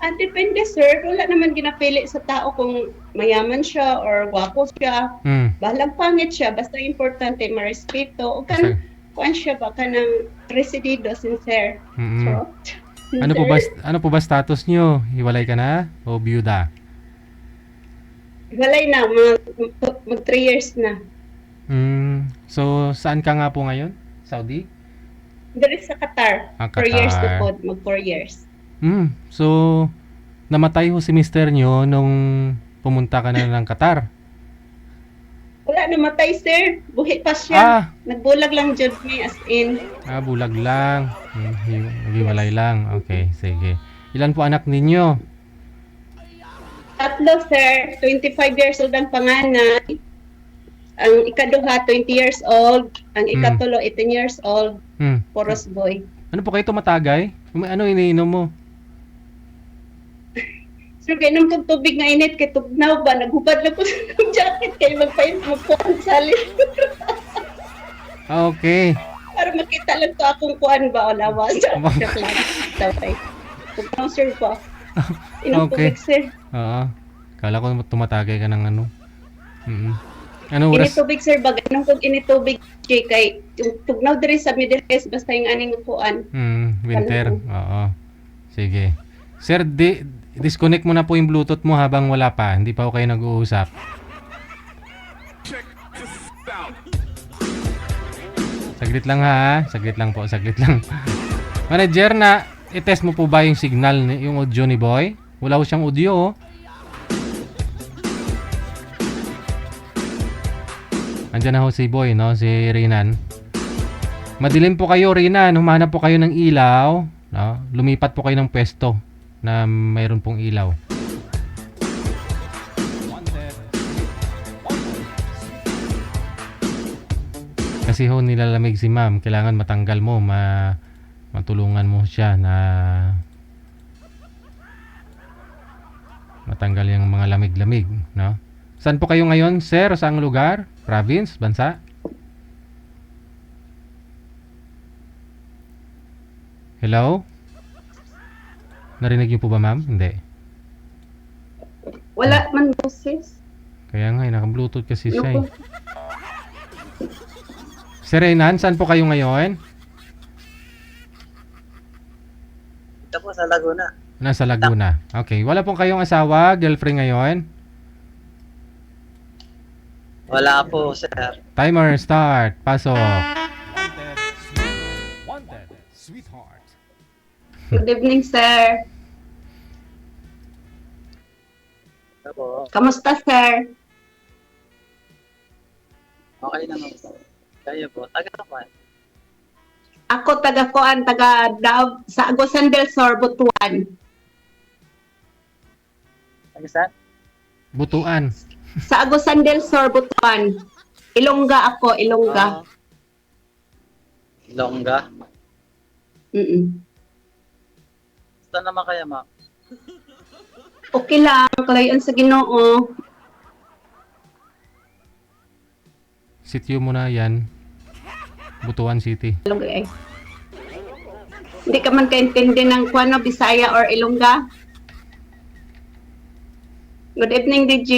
Depende, sir. Wala naman ginapili sa tao kung mayaman siya or gwapo siya. Hmm. Balang pangit siya, basta importante marespeto. O Basta, kuan siya ba, kanang residido, sincere. mm. Charot. Sincere. Ano po ba status nyo? Hiwalay ka na o byuda? Walay na, mag 3 years na. So, saan ka nga po ngayon? Saudi? Dali sa Qatar, Ah, 4 years na Qatar. pod, mag 4 years. So, namatay ho si mister nyo nung pumunta ka na ng Qatar. Wala namatay, sir. Buhi pa siya. Ah, Nagbulag lang jud me as in. bulag lang. Yes. Naghiwalay lang. Okay, sige. Ilan po anak ninyo? Tatlo, sir. 25 years old ang panganay. Ang ikaduha, 20 years old. Ang Hmm. ikatulo, 18 years old. Hmm. Poros boy. Ano po kayo tumatagay? Ano iniinom mo? Sir, kainom kong tubig nga init kay tugnaw ba? Naghubad lang ko sa jacket kay magpuan sa Okay. para makita lang to akong kuan ba o lawas. Joke lang. Daway. Tugnaw, sir po. Inom Okay. tubig, sir. Oo. Kala ko tumatagay ka ng ano. Mm. Ano Init oras? tubig, sir. Anong kung init tubig, kay tugnaw diri sa Middle East, basta yung aning kuan. Winter. Panahon. Oo. Sige. Sir, disconnect mo na po yung Bluetooth mo habang wala pa. Hindi pa ako kayo nag-uusap. Saglit lang ha. Saglit lang po. Saglit lang. Manager, na i-test mo po ba yung signal, yung audio ni Boy? Wala ko siyang audio oh. Andiyan na ho si Boy, no? Si Rinan. Madilim po kayo, Rinan. Humanap po kayo ng ilaw. No? Lumipat po kayo ng pwesto na mayroon pong ilaw. Kasi ho nilalamig si ma'am. Kailangan matanggal mo. Matulungan mo siya na matanggal yung mga lamig-lamig. No? Saan po kayo ngayon, sir? Saang lugar? Province? Bansa? Hello? Narinig niyo po ba, ma'am? Hindi. Wala man boses. Kaya nga, naka-bluetooth kasi Ano siya ko? eh. Sir Renan, saan po kayo ngayon? Ito po sa Laguna. Nasa Laguna. Okay. Wala pong kayong asawa, girlfriend ngayon? Wala po, sir. Timer start. Pasok. Wanted, sweetheart. Good evening, sir. Ito po. Kamusta, sir? Okay naman po. Kayo po. Taga naman. Ako taga Davao sa Agusan del Sur, Butuan. Taga saan? Butuan. Sa Agusan del Sur, Butuan. Ilongga ako, Ilongga. Longga. Basta naman kaya, ma'am. Okay lang, kalayan sa Ginoo. Sityo mo na yan. Butuan City. Ilongga eh. Hindi ka man kaintindi ng kuano, Bisaya or Ilongga. Good evening, DJ.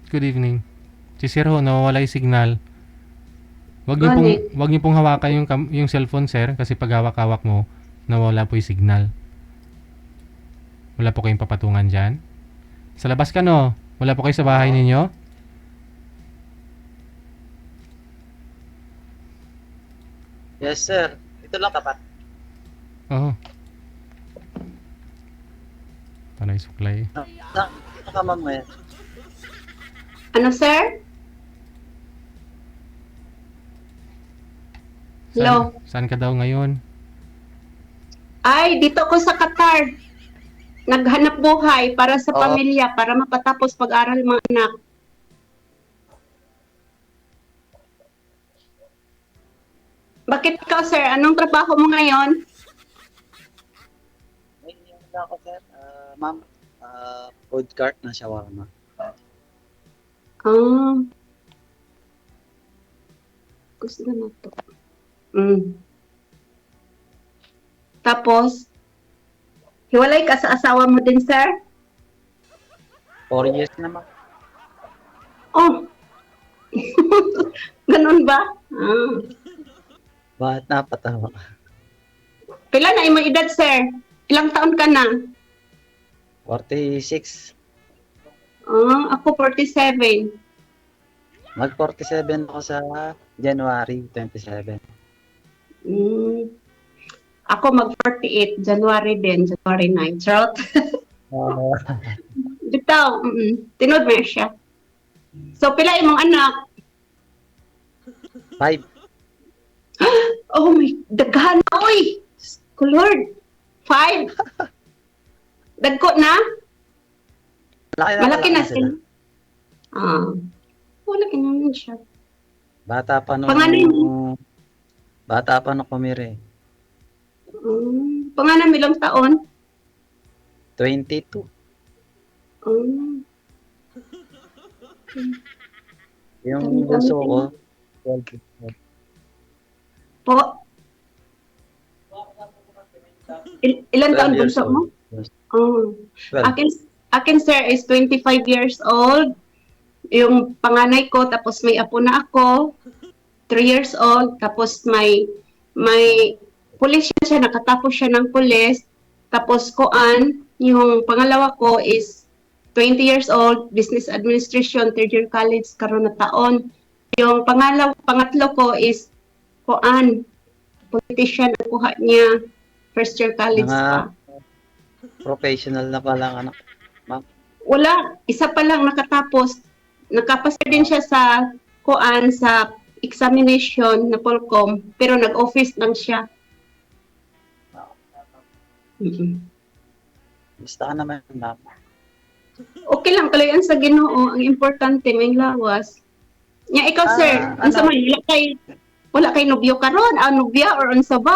Good evening. Si Sir ho, nawawala yung signal. Wag Ganit. niyo pong hawakan yung cellphone, sir, kasi pag hawak-hawak mo, nawala po yung signal. Wala po kayong papatungan dyan. Sa labas ka, no? Wala po kayo sa bahay ninyo? Yes, sir. Ito lang tapat. Oo. Panay suklay. Saan ka, ma'am, ngayon? Ano, sir? Hello? Saan ka daw ngayon? Ay, dito ko sa Qatar. Naghanap buhay para sa pamilya, para mapatapos pag-aral mga anak. Bakit ikaw, sir? Anong trabaho mo ngayon? May hindi ako, sir. Ma'am, food cart na shawarma. Ah. Gusto na to. Tapos, Hiwalay ka sa asawa mo din, sir? 4 years na, ma'am. Oh. Ganun ba? Ah. Bakit napatawa? Pila na imong edad, sir? Ilang taon ka na? 46. Ako 47. Mag-47 ako sa January 27. Mm. Ako mag-48, January din, January 9. Charot. Uh, Bitaw, tinod mo siya. So, pila imong anak? 5. Oh my, daghan na, oy! Lord, 5. Dagko na? Malaki na sila. Malaki na naman siya. Bata pa nung Panganay mo? Bata pa nung kumire. Panganay mo ilang taon? 22. Yung Dami-dami bunso din. ko, 12 years old. Po? Ilan 12 taon years bunso mo? old. Oh. 12. Akin sir is 25 years old. Yung panganay ko, tapos may apo na ako, 3 years old, tapos may pulis siya, nakatapos siya ng pulis, tapos koan, yung pangalawa ko is 20 years old, business administration, third year college, karon na taon. Yung pangatlo ko is koan, politician, nakuha niya, first year college pa. Professional na pala anak. Wala, isa pa lang nakatapos. Nakapasa din siya sa kuan sa examination na Polcom, pero nag-office lang siya. Basta ka naman, ma'am. Okay lang, kalayan sa Ginoo, ang importante may lawas. Nya ikaw sir, unsa man wala kay nobyo karon, nobya or unsa ba?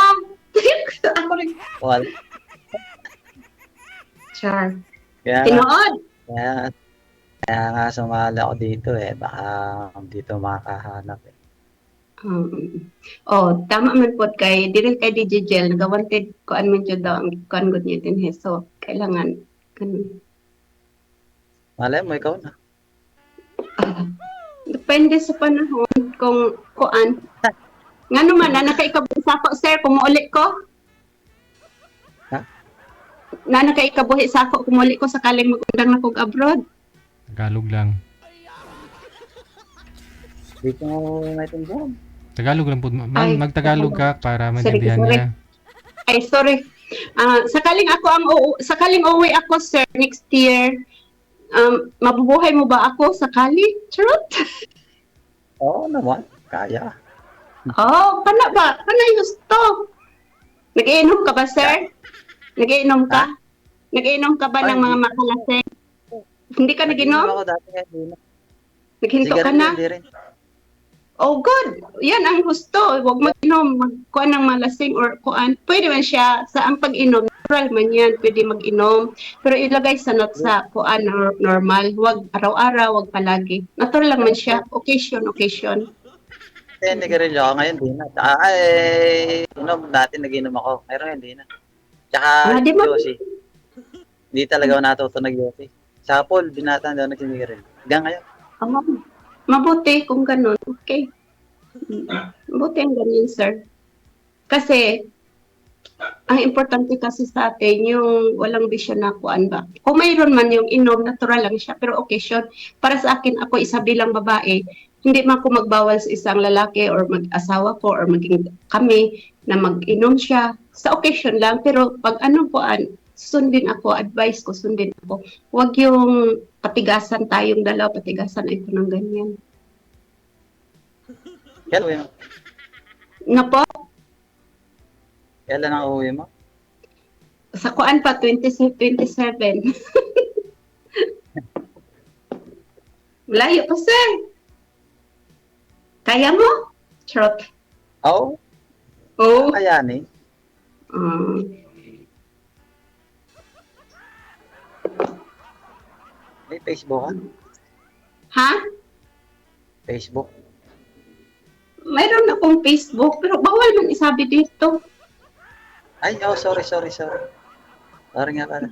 Ako rin. Well, Char. kaya Tinuod. kaya nga sumali ako dito baka dito makakahanap Tama man po kay dili kay DJ Gel nagawanted kuan man jud daw ang kuan gud niya din so kailangan ganun. Malay mo ikaw na. Depende sa panahon kung kuan. Ngano man na nakaikabuhi sa ako sir kung mauli ko? Ha? Na nakaikabuhi sa ako kung mauli ko sakaling mag-undang na kog abroad. Tagalog lang. Dito mo naitindihan. Tagalog lang po. Ma'am, Ay, magtagalog ka para Sorry, maintindihan sorry. niya. Ay sorry. Sakaling uwi ako sir next year. Mabubuhay mo ba ako sakali? Charot. Oo naman, kaya. Pana ba? Panay gusto. Nag-iinom ka ba, sir? Nag-iinom ka? Nag-iinom ka ba ng mga makalaseng? Hindi ka nag-inom? Ako dati hindi na. Naghinto ka na? Hindi rin. Oh, good. Yan ang gusto. Huwag mag-inom. Magkuhan ng malasing or kuan. Pwede man siya sa ang pag-inom. Natural man yan. Pwede mag-inom. Pero ilagay sa not sa kuan or normal. Huwag araw-araw, huwag palagi. Natural lang man siya. Occasion. Hindi nag-relyo ako ngayon, di na. Dati nag-inom ako. Pero hindi na. Tsaka, Di ba? Yossi. Hindi talaga ako natuto nag-Yossi. Sa pool, binata daw nagsinigiril. Hanggang ngayon. Mabuti kung ganun. Okay. Mabuti ang ganyan, sir. Kasi, ang importante kasi sa atin, yung walang bisyo na kuan ba. Kung mayroon man yung inom, natural lang siya. Pero occasion, para sa akin, ako isa bilang babae, hindi man ako magbawal sa isang lalaki or mag-asawa ko or maging kami na mag-inom siya. Sa occasion lang. Pero pag anong kuan, sundin ako, advice ko, sundin ako. Huwag yung patigasan tayong dalaw, patigasan ito ng ganyan. Kailan uwi mo? Nga po, Kailan ang uwi mo? sa kuan pa, 2027. Malayo pa, sir. Kaya mo? Charot. Oo. Oh. Kayanin. May Facebook ka? Ha? Facebook? Mayroon akong Facebook, pero bawal man isabi dito. Ay, sorry. Parang nga pala.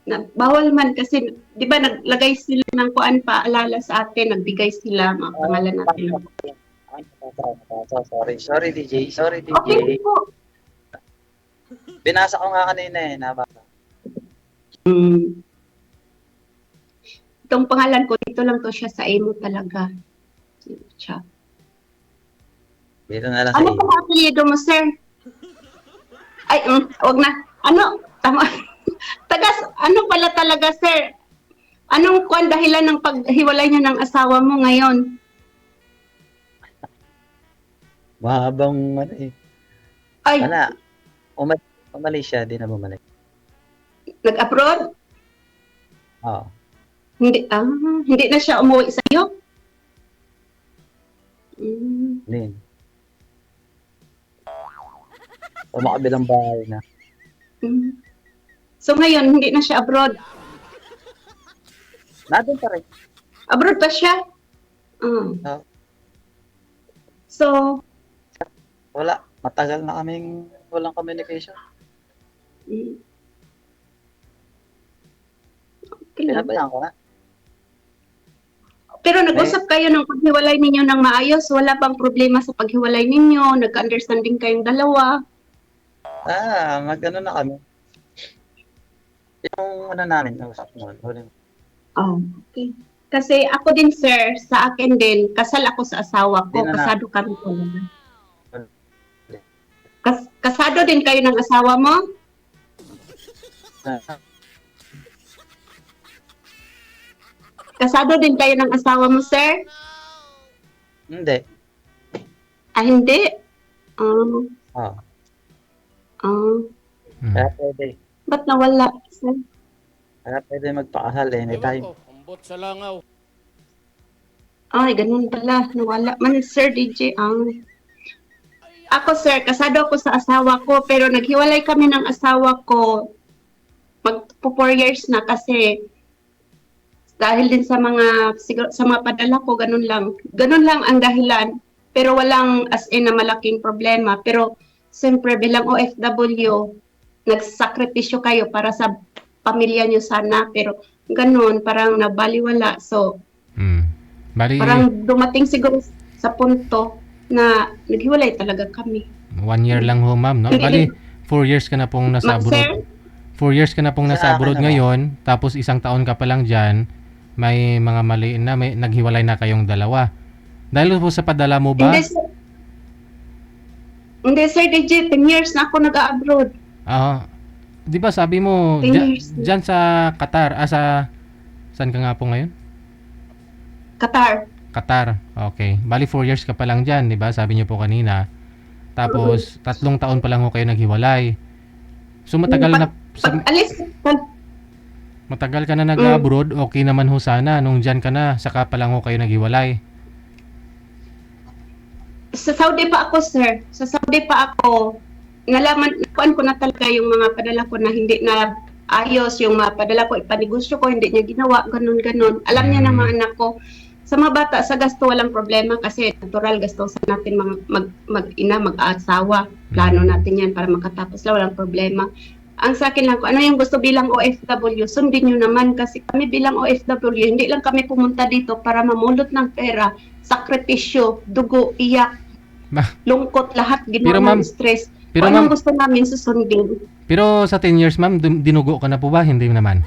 Na, bawal man kasi, di ba naglagay sila ng kuan paalala sa atin, nagbigay sila mga pangalan natin. Sorry DJ. Sorry Okay DJ. po. Binasa ko nga kanina eh. Nabasa. Itong pangalan ko, dito lang to siya sa emo talaga. Siya. Dito na lang sa Ano iyo. pang apelyido mo, sir? Ay, wag na. Ano? Tama. Tagas, ano pala talaga, sir? Anong kuan dahilan ng paghiwalay niyo ng asawa mo ngayon? Mahabang ano eh. Ay, Wala. Umalis siya. Di na bumalik. nag-abroad? Oo. Hindi na siya umuwi sa iyo? Hindi. Umakabilang bahay na. So ngayon, hindi na siya abroad. Nandun pa rin. Abroad pa siya? Oo. So, Wala. Matagal na kaming walang communication. okay lang. Pinabayaan ko na. Pero nag-usap kayo ng paghiwalay ninyo ng maayos, wala bang problema sa paghiwalay ninyo, nagka-understanding kayong dalawa. Mag-ano na kami. Yung ano namin, usap noon. Huling. Okay. Kasi ako din, sir, sa akin din, kasal ako sa asawa ko, Di na na. kasado kami talaga. Kasado din kayo ng asawa mo? Kasado din kayo ng asawa mo, sir? Hindi. Hindi? Oo. Mm. Kaya pwede. Ba't nawala, sir? Kaya pwede magpakasal anytime. Ambot sa langaw. Ay, ganun pala. Nawala man, Sir DJ. Ako, sir, kasado ako sa asawa ko, pero naghiwalay kami ng asawa ko. Magpo 4 years na kasi dahil din sa mga siguro, sa mga padala ko, ganun lang. Ganun lang ang dahilan. Pero walang as in na malaking problema. Pero siyempre bilang OFW, nagsakripisyo kayo para sa pamilya nyo sana. Pero ganun, parang nabaliwala. So, Bali, parang dumating siguro sa punto na naghiwalay talaga kami. 1 year lang ho, ma'am, no? Bali, 4 years ka na pong nasa Sir? abroad. 4 years ka na pong nasa Sa akin abroad naman. ngayon, tapos 1 taon ka pa lang dyan, may mga maliin na, may naghiwalay na kayong dalawa. Dahil po sa padala mo ba? Hindi, sir DJ, 10 years na ako nag-abroad. Di ba sabi mo, 10 years. dyan sa Qatar, saan ka nga po ngayon? Qatar. Okay. Bali 4 years ka pa lang dyan, di ba? Sabi niyo po kanina. Tapos 3 taon pa lang ho kayo naghiwalay. So matagal na matagal ka na nag-abroad, okay naman ho sana nung dyan ka na, saka pa lang ho kayo naghiwalay. Sa Saudi pa ako, sir. Sa Saudi pa ako, nakuan ko na talaga yung mga padala ko na hindi na ayos, yung mga padala ko, ipanegosyo ko, hindi niya ginawa, ganun. Alam niya ng mga anak ko. Sa mga bata, sa gasto, walang problema kasi natural gasto sa natin mag-ina, mag-asawa. Plano natin yan para makatapos lang, walang problema. Ang sa akin lang, kung ano yung gusto bilang OFW, sundin nyo naman kasi kami bilang OFW, hindi lang kami pumunta dito para mamulot ng pera, sakripisyo, dugo, iyak, lungkot, lahat, ginawa ng stress. Pero Kung ma'am, anong gusto namin, susundin. pero sa 10 years, ma'am, dinugo ka na po ba? Hindi naman.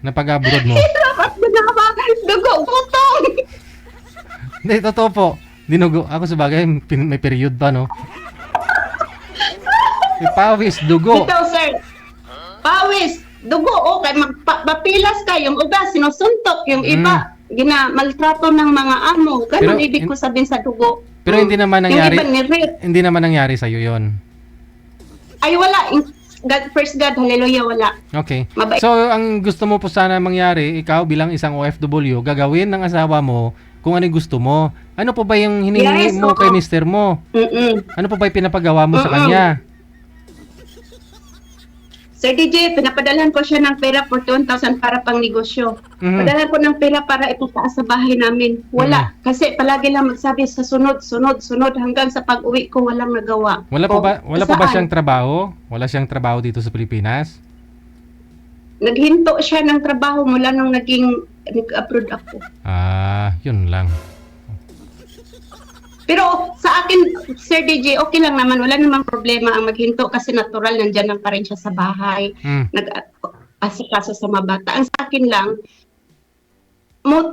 Napag-abroad mo. Dapat ginaba, dugo, butong! Hindi, totoo po. Dinugo. Ako sa bagay, may period pa, no? Pawis, dugo. Ito, sir. Pawis, dugo, okay, mapilas ka, yung uga, sinusuntok, yung iba, maltrato ng mga amo. Ganun Pero, ibig ko sabihin sa dugo. Pero hindi naman nangyari. Yung iba ni-rape. Hindi naman nangyari sa iyo 'yon. Ay, wala. God, first God, hallelujah, wala. Okay. Mabait. So, ang gusto mo po sana mangyari, ikaw bilang isang OFW, gagawin ng asawa mo kung ano yung gusto mo. Ano po ba yung hinihingi Yes, mo oo. kay mister mo? Ano po ba yung pinapagawa mo sa kanya? Sir DJ, pinapadalhan ko siya ng pera for 21,000 para pang negosyo. Mhm. Padalhan ko ng pera para ipataas sa bahay namin. Wala. Kasi palagi lang magsabi sa sunod hanggang sa pag-uwi ko walang nagawa. Wala pa O, ba saan? siyang trabaho? Wala siyang trabaho dito sa Pilipinas? Naghinto siya ng trabaho mula nung nag-abroad ako. Yun lang. Pero sa akin, Sir DJ, okay lang naman. Wala namang problema ang maghinto kasi natural, nandyan lang pa rin siya sa bahay. Mm. Nag-asikaso sa mga bata. Ang sa akin lang,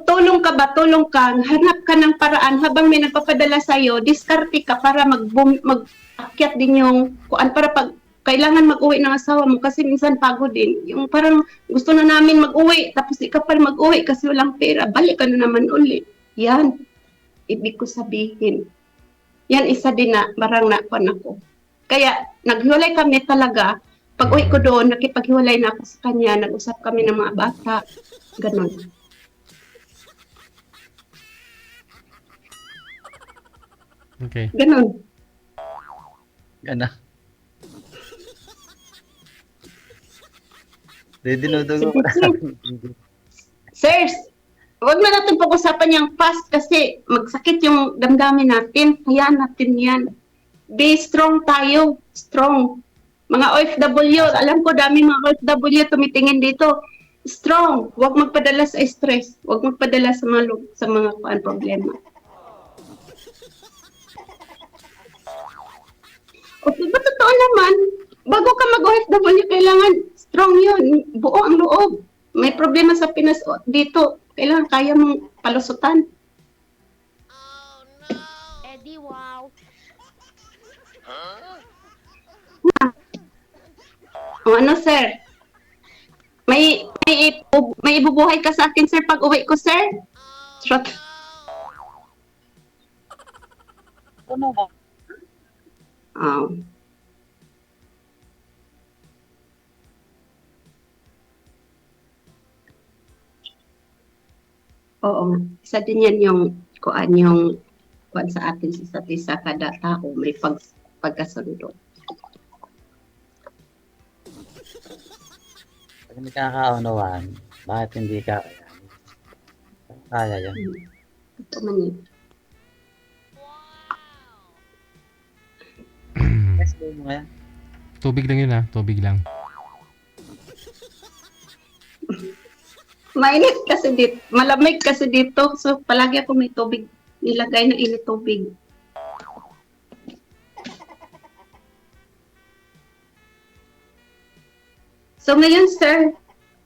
tulong ka, hanap ka ng paraan habang may nagpapadala sa'yo, diskarte ka para mag-akyat din yung kuan para pag kailangan mag-uwi ng asawa mo kasi minsan pagod din. Yung parang gusto na namin mag-uwi tapos di ka pa mag-uwi kasi walang pera. Balik ka na naman ulit. Yan. Ibig ko sabihin. Yan isa din na marang nakuan ako. Kaya naghiwalay kami talaga. Pag uwi ko doon, nakipaghiwalay na ako sa kanya. Nag-usap kami ng mga bata. Ganon. Okay. Ganon. Gana. Dinudugo ko na. Sirs, huwag na natin pag-usapan yung past kasi magsakit yung damdamin natin. Hayaan natin yan. Be strong tayo. Strong. Mga OFW, alam ko dami mga OFW tumitingin dito. Strong. Huwag magpadala sa stress. Huwag magpadala sa mga problema. Okay, ba totoo naman? Bago ka mag-OFW, kailangan strong yun. Buo ang loob. May problema sa Pinas dito. Kailangan kaya mong palusutan. Eddie, wow. O ano, sir? May ibubuhay ka sa akin, sir, pag uwi ko, sir? Shot. Ano ba? Oo. Isa din yan yung kuan sa atin sa isa't isa kada tao may pagkasundo. Pag hindi ka kakaunawaan, bakit hindi ka kaya yan? Ito man yun. Yes, mo yan. Tubig lang yun tubig lang. Mainit kasi dito, malamig kasi dito. So palagi ako may tubig, nilagay na init tubig. So ngayon, sir,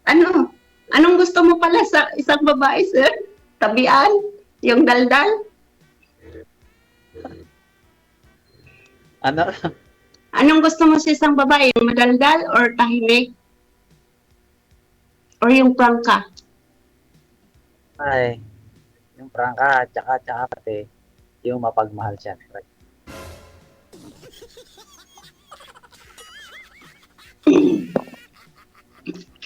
anong gusto mo pala sa isang babae, sir? Tabian? Yung daldal? Ano? Anong gusto mo sa isang babae? Yung madaldal or tahimik? Or yung prangka? Ay, yung prangka, tsaka pati, yung mapagmahal siya.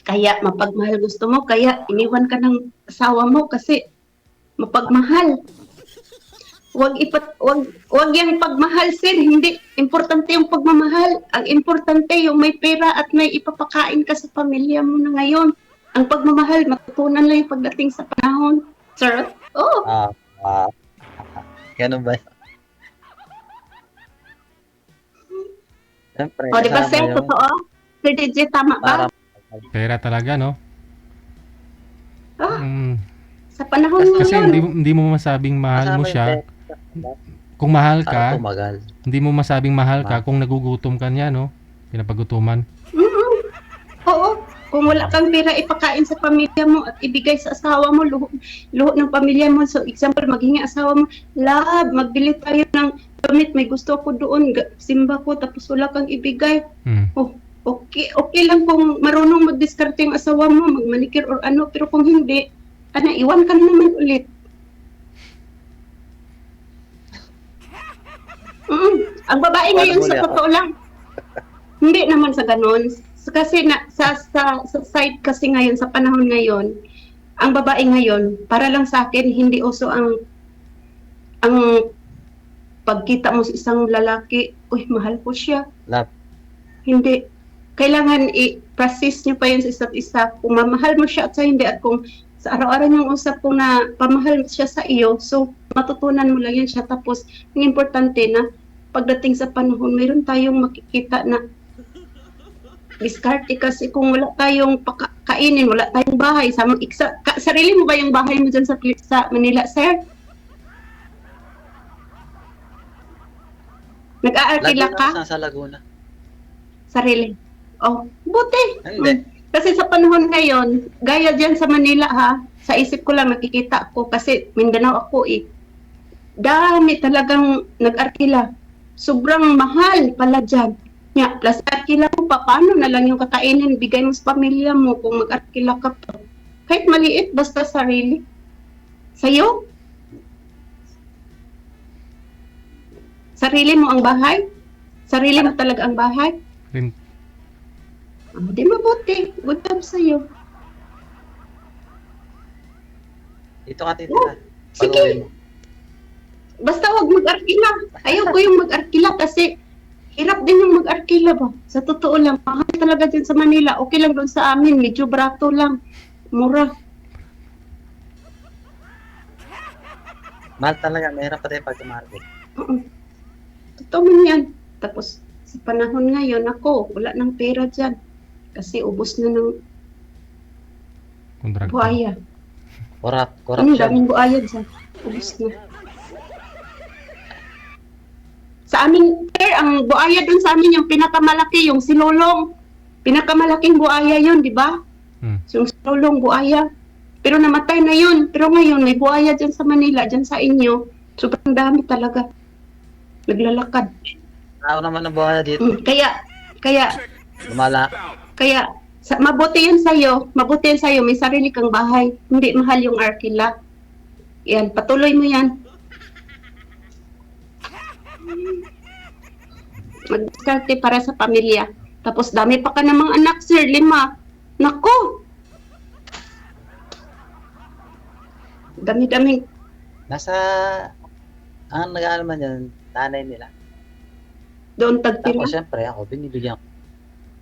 Kaya mapagmahal gusto mo, kaya iniwan ka ng asawa mo kasi mapagmahal. Wag yang pagmahal, sir. Hindi importante yung pagmamahal. Ang importante yung may pera at may ipapakain ka sa pamilya mo na ngayon. Ang pagmamahal, matutunan lang yung pagdating sa panahon. Sir? Oo. Ganun ba? Siyempre, O, di ba, kasama sir? yung Totoo? Sir DJ, tama ba? para Pera talaga, no? Ah, Mm, sa panahon kasi ngayon. hindi mo masabing mahal mo kasama siya. yung pera. Kung mahal Para ka, tumagal. hindi mo masabing mahal ka kung nagugutom ka niya, no? Pinapagutuman. Oo. Kung wala kang pera ipakain sa pamilya mo at ibigay sa asawa mo, luho ng pamilya mo. So, example, maghingi asawa mo, love, magbili tayo ng damit, may gusto ako doon, simba ko, tapos wala kang ibigay. Hmm. Oh, okay lang kung marunong mag-discarte yung asawa mo, magmanikir or ano, pero kung hindi, iwan ka na naman ulit. Ang babae ngayon sa totoo lang, hindi naman sa ganun. Kasi sa side kasi ngayon, sa panahon ngayon, ang babae ngayon, para lang sa akin, hindi uso ang pagkita mo sa isang lalaki, uy, mahal ko siya. Love. Hindi. kailangan i-process nyo pa yun sa isa't isa. Kung mamahal mo siya at sa hindi, at kung sa araw-araw niyong usap kung na pamahal siya sa iyo, so matutunan mo lang yan siya. Tapos, ang importante na pagdating sa panahon, mayroon tayong makikita na diskarte kasi kung wala tayong kainin, wala tayong bahay, sarili mo ba yung bahay mo dyan sa Manila, sir? Nag-aarkila ka? Laguna, sa Laguna. Sarili. Oh, buti. Hindi. Kasi sa panahon ngayon, gaya dyan sa Manila ha, sa isip ko lang nakikita ko kasi Mindanao ako eh. Dami talagang nag-arkila. Sobrang mahal pala dyan. Nga, plus arkila mo pa, paano na lang yung kakainin, bigay mo sa pamilya mo kung mag-arkila ka pa. Kahit maliit, basta sarili. Sa'yo? Sarili mo ang bahay? Sarili mo talaga ang bahay? Rin, Di mabuti. Good job sa'yo. Dito ka titira. Sige. Pag-uwi mo. Basta wag mag-arkila. Ayaw ko yung mag-arkila kasi hirap din yung mag-arkila ba. Sa totoo lang, mahal talaga din sa Manila. Okay lang doon sa amin. Medyo brato lang. Mura. Mahal talaga. Mahirap pa tayo pag-market. Oo. Totoo man yan. Tapos, sa panahon ngayon, ako, wala ng pera dyan. Kasi ubos na ng kontrakt. buhaya. Ang Corruption. daming buhaya dyan. Ubos na. Sa amin, sir, ang buhaya doon sa amin, yung pinakamalaki, yung silulong. Pinakamalaking buhaya yun, di ba? Hmm. Yung silulong buhaya. Pero namatay na yun. Pero ngayon, may buhaya dyan sa Manila, dyan sa inyo. Sobrang dami talaga. Naglalakad. Tao naman ang buhay dito. Kaya, mabuti yan sa'yo. Mabuti yan sa'yo. May sarili kang bahay. Hindi mahal yung arkila. Yan, patuloy mo yan. Mag-diskarte para sa pamilya. Tapos dami pa ka namang anak, sir. 5. Nako! Dami-daming. Ang nag-aaral man yan, nanay nila. Doon tagtira. Tapos syempre ako, binibigyan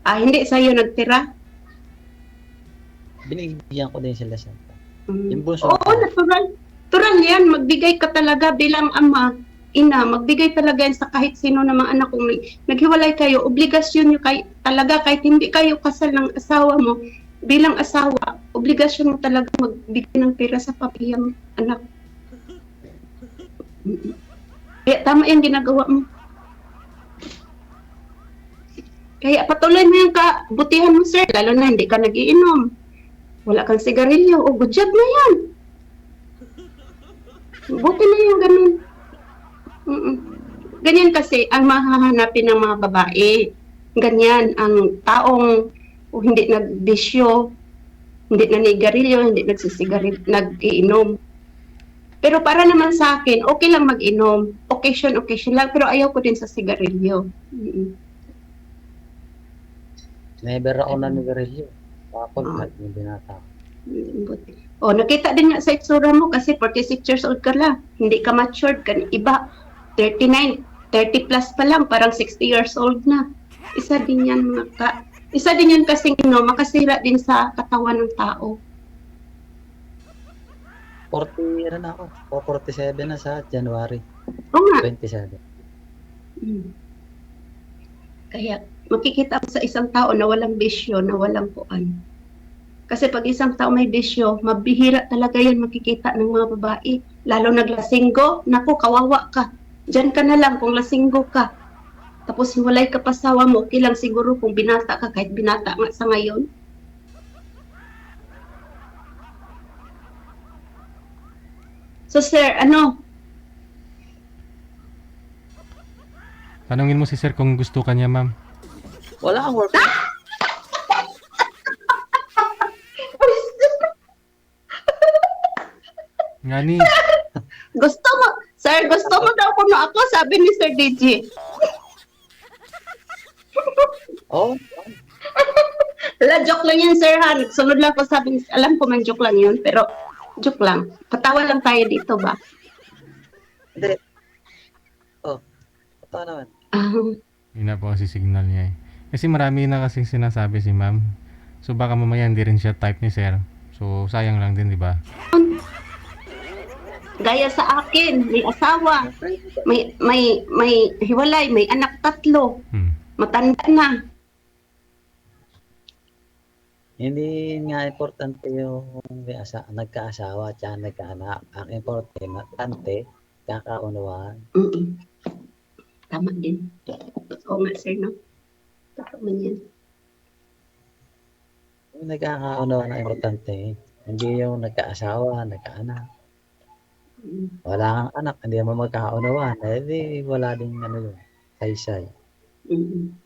Hindi sa'yo nagtira. ko din sila syempre. Mm. Yung bunso Oo, ko. natural. Natural yan. Magbigay ka talaga bilang ama, ina. Magbigay talaga yan sa kahit sino na mga anak. Kung naghiwalay kayo, obligasyon nyo talaga kahit hindi kayo kasal ng asawa mo, bilang asawa, obligasyon mo talaga magbigay ng pera sa pamilya mo, anak. Kaya tama yung ginagawa mo. Kaya patuloy mo yung kabutihan mo, sir. Lalo na hindi ka nagiinom. Wala kang sigarilyo. O, good job na yan. Buti na yung ganun. Ganyan kasi ang mahahanapin ng mga babae. Ganyan ang taong hindi nagbisyo, hindi nanigarilyo, hindi nag-iinom. Pero para naman sa akin, okay lang mag-inom. Occasion lang. Pero ayaw ko din sa sigarilyo. Never ako nanigarilyo. Tapos, yung binata ko. O, nakita din nga sa itsura mo kasi 46 years old ka lang. Hindi ka matured. Iba, 39, 30 plus pa lang. Parang 60 years old na. Isa din yan kasing makasira din sa katawan ng tao. 40 na ako. 47 na sa January Oo nga. 27. Kaya makikita mo sa isang tao na walang bisyo, na walang kuan. Kasi pag isang tao may bisyo, mabihira talaga yan makikita ng mga babae. Lalo naglasinggo, naku, kawawa ka. Diyan ka na lang kung lasinggo ka. Tapos hiwalay ka pasawa mo, okay lang siguro kung binata ka, kahit binata nga sa ngayon. So sir, Tanungin mo si sir kung gusto ka niya, ma'am. Wala kang work. Ngani, gusto mo daw kuno ako, sabi ni Sir DJ. Oh, Joke lang yan, sir, ha? Nagsunod lang ako, alam ko man joke lang yun, pero joke lang. Patawa lang tayo dito ba? hindi. Oh, ito naman. yun na po kasi signal niya eh. Kasi marami na kasing sinasabi si ma'am. So baka mamaya hindi rin siya type ni sir. So sayang lang din, di ba? Gaya sa akin, may asawa, may hiwalay, may anak 3, Hmm. matanda na. Hindi nga importante yung nagkaasawa at saka nagkaanak. Ang importante, kakaunawaan. Mm-mm. Tama din. Oo nga, sir, no? Tama yan. Yung nagkakaunawaan ang importante, hindi yung nagkaasawa, nagkaanak. Mm. Wala kang anak, hindi mo magkakaunawaan. Eh, di wala ding ano yun, saysay. Mm-mm.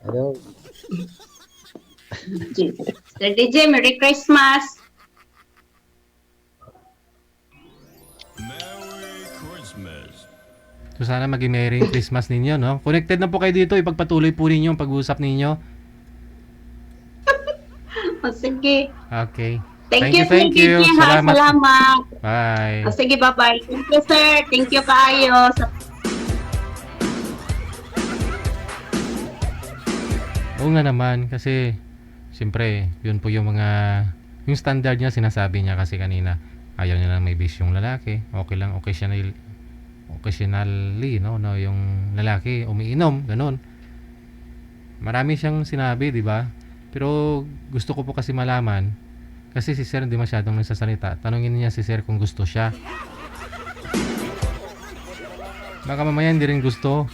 Hello? Sir DJ, Merry Christmas! Merry Christmas. So sana maging Merry Christmas ninyo, no? Connected na po kayo dito. Ipagpatuloy po ninyo ang pag-uusap ninyo. O, sige. Okay. Thank you, thank you. DJ, ha? Salamat. Salamat. Bye. O, sige, bye-bye. Thank you, sir. Thank you kaayo sa Oo nga naman, kasi siyempre, yun po yung yung standard niya, sinasabi niya kasi kanina. Ayaw niya lang may bisyong lalaki. Okay lang, occasionally, no, yung lalaki umiinom, ganun. Marami siyang sinabi, di ba? Pero gusto ko po kasi malaman, kasi si Sir hindi masyadong nagsasalita. Tanungin niya si Sir kung gusto siya. Baka mamaya hindi rin gusto.